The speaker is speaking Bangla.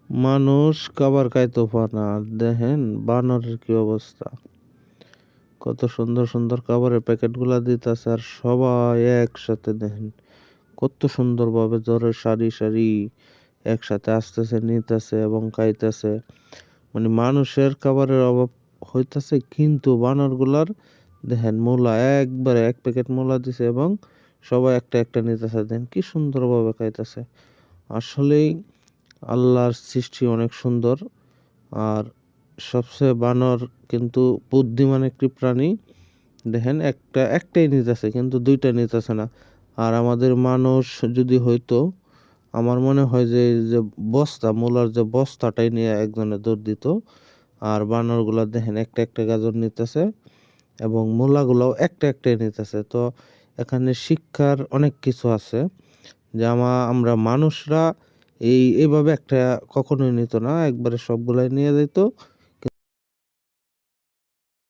মানুষ খাবার খাইতো না, দেখেন বানরের কি অবস্থা। কত সুন্দর সুন্দর খাবারের প্যাকেট গুলা দিতেছে আর সবাই একসাথে দেখেন কত সুন্দর ভাবে ধরে সারি সারি একসাথে আসতেছে নিতেছে এবং খাইতেছে। মানে মানুষের খাবারের অভাব হইতেছে কিন্তু বানর গুলার দেখেন মূলা একবারে এক প্যাকেট মূলা দিছে এবং সবাই একটা একটা নিতেছে, দেখেন কি সুন্দর ভাবে খাইতেছে। আসলেই আল্লাহর সৃষ্টি অনেক সুন্দর। আর সবচেয়ে বানর কিন্তু বুদ্ধিমান একটি প্রাণী। দেখেন একটাই নিতেছে কিন্তু দুইটা নিতেছে না। আর আমাদের মানুষ যদি হইতো, আমার মনে হয় যে এই যে বস্তা মূলার যে বস্তাটাই নিয়ে একজনে দৌড় দিত। আর বানরগুলা দেখেন একটা একটা গাজর নিতেছে এবং মূলাগুলাও একটা একটাই নিতেছে। তো এখানে শিক্ষার অনেক কিছু আছে যে আমরা মানুষরা এইভাবে একটা কখনোই নিত না, একবারে সবগুলাই নিয়ে যেত।